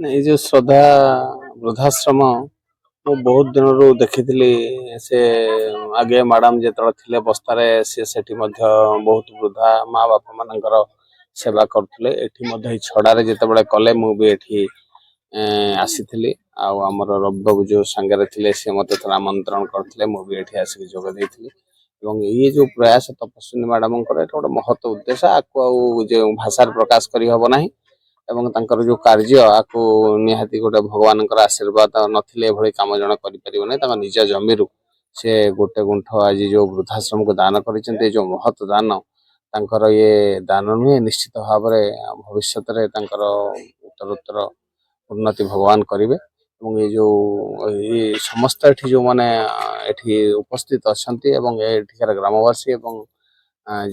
ये जो श्रद्धा वृद्धाश्रम ମୁଁ ବହୁତ ଦିନରୁ ଦେଖିଥିଲି। ସେ ଆଗେ ମ୍ୟାଡାମ ଯେତେବେଳେ ଥିଲେ ବସ୍ତାରେ ସେଠି ମଧ୍ୟ ବହୁତ ବୃଦ୍ଧା ମା ବାପା ମାନଙ୍କର ସେବା କରୁଥିଲେ। ଏଠି ମଧ୍ୟ ଏଇ ଛଡାରେ ଯେତେବେଳେ କଲେ ମୁଁ ବି ଏଠି ଆସିଥିଲି। ଆଉ ଆମର ରବିବାବୁ ଯୋଉ ସାଙ୍ଗରେ ଥିଲେ ସେ ମୋତେ ଥରେ ଆମନ୍ତ୍ରଣ କରିଥିଲେ, ମୁଁ ବି ଏଠି ଆସିକି ଯୋଗ ଦେଇଥିଲି। ଏବଂ ଇଏ ଯୋଉ ପ୍ରୟାସ ତପସ୍ୱିନୀ ମ୍ୟାଡାମଙ୍କର ଏଟା ଗୋଟେ ମହତ ଉଦ୍ଦେଶ୍ୟ, ଆକୁ ଆଉ ଯେଉଁ ଭାଷାରେ ପ୍ରକାଶ କରିହବ ନାହିଁ। ଏବଂ ତାଙ୍କର ଯୋଉ କାର୍ଯ୍ୟ ଆକୁ ନିହାତି ଗୋଟେ ଭଗବାନଙ୍କର ଆଶୀର୍ବାଦ ନଥିଲେ ଏଭଳି କାମ ଜଣେ କରିପାରିବ ନାହିଁ। ତାଙ୍କ ନିଜ ଜମିରୁ ସେ ଗୋଟେ ଗୁଣ୍ଠ ଆଜି ଯୋଉ ବୃଦ୍ଧାଶ୍ରମକୁ ଦାନ କରିଛନ୍ତି, ଏ ଯୋଉ ମହତ ଦାନ ତାଙ୍କର ଇଏ ଦାନ ନୁହେଁ, ନିଶ୍ଚିତ ଭାବରେ ଭବିଷ୍ୟତରେ ତାଙ୍କର ଉତ୍ତରୋତ୍ତର ଉନ୍ନତି ଭଗବାନ କରିବେ। ଏବଂ ଏ ଯୋଉ ଏଇ ସମସ୍ତ ଏଠି ଯୋଉମାନେ ଏଠି ଉପସ୍ଥିତ ଅଛନ୍ତି ଏବଂ ଏଠିକାର ଗ୍ରାମବାସୀ ଏବଂ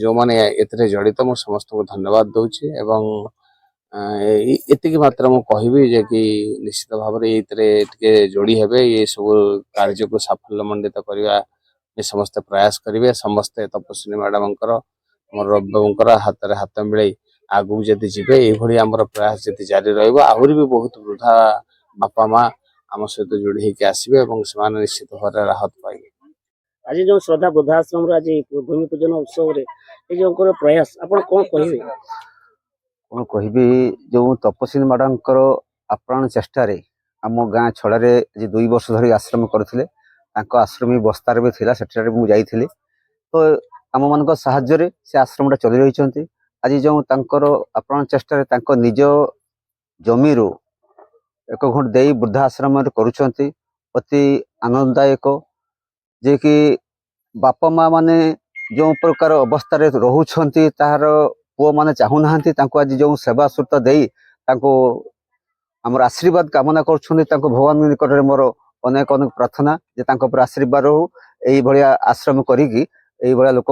ଯୋଉମାନେ ଏଥିରେ ଜଡ଼ିତ, ମୁଁ ସମସ୍ତଙ୍କୁ ଧନ୍ୟବାଦ ଦଉଛି। ଏବଂ ଏତିକି ମାତ୍ର ମୁଁ କହିବି ଯେ କି ନିଶ୍ଚିତ ଭାବରେ ଏଇଥିରେ ଟିକେ ଯୋଡି ହେବେ, ଏ ସବୁ କାର୍ଯ୍ୟକୁ ସାଫଲ୍ୟ ମଣ୍ଡିତ କରିବା ଏ ସମସ୍ତେ ପ୍ରୟାସ କରିବେ। ସମସ୍ତେ ତପସ୍ୱିନୀ ମ୍ୟାଡାମଙ୍କର ଆମର ରବିବାବୁଙ୍କର ହାତରେ ହାତ ମିଳେଇ ଆଗକୁ ଯଦି ଯିବେ, ଏଇଭଳି ଆମର ପ୍ରୟାସ ଯଦି ଜାରି ରହିବ, ଆହୁରି ବି ବହୁତ ବୃଦ୍ଧା ବାପା ମା ଆମ ସହିତ ଯୋଡି ହେଇକି ଆସିବେ ଏବଂ ସେମାନେ ନିଶ୍ଚିତ ଭାବରେ ରାହତ ପାଇବେ। ଆଜି ଯୋଉ ଶ୍ରଦ୍ଧା ବୃଦ୍ଧାଶ୍ରମର ଆଜି ଭୂମି ପୂଜନ ଉତ୍ସବରେ ଏ ଯୋଉଙ୍କର ପ୍ରୟାସ, ଆପଣ କଣ କହିବେ? କଣ କହିବି, ଯୋଉ ତପସ୍ୱିନୀ ମ୍ୟାଡାମଙ୍କର ଆପ୍ରାଣ ଚେଷ୍ଟାରେ ଆମ ଗାଁ ଛଡ଼ାରେ ଆଜି 2 ବର୍ଷ ଧରି ଆଶ୍ରମ କରୁଥିଲେ। ତାଙ୍କ ଆଶ୍ରମ ବସ୍ତାରେ ବି ଥିଲା, ସେଠାରେ ମୁଁ ଯାଇଥିଲି। ତ ଆମମାନଙ୍କ ସାହାଯ୍ୟରେ ସେ ଆଶ୍ରମଟା ଚଳି ରହିଛନ୍ତି। ଆଜି ଯେଉଁ ତାଙ୍କର ଆପ୍ରାଣ ଚେଷ୍ଟାରେ ତାଙ୍କ ନିଜ ଜମିରୁ 1 ଗୁଣ୍ଠ ଦେଇ ବୃଦ୍ଧା ଆଶ୍ରମରେ କରୁଛନ୍ତି, ଅତି ଆନନ୍ଦଦାୟକ। ଯେ କି ବାପା ମା ମାନେ ଯେଉଁ ପ୍ରକାର ଅବସ୍ଥାରେ ରହୁଛନ୍ତି, ତାହାର ପୁଅମାନେ ଚାହୁଁନାହାନ୍ତି ତାଙ୍କୁ ଆଜି ଯେଉଁ ସେବା ସୁତ ଦେଇ ତାଙ୍କୁ ଆମର ଆଶୀର୍ବାଦ କାମନା କରୁଛନ୍ତି। ତାଙ୍କୁ ଭଗବାନଙ୍କ ନିକଟରେ ମୋର ଅନେକ ଅନେକ ପ୍ରାର୍ଥନା ଯେ ତାଙ୍କ ଉପରେ ଆଶୀର୍ବାଦ ରହୁ, ଏଇଭଳିଆ ଆଶ୍ରମ କରିକି ଏଇଭଳିଆ ଲୋକ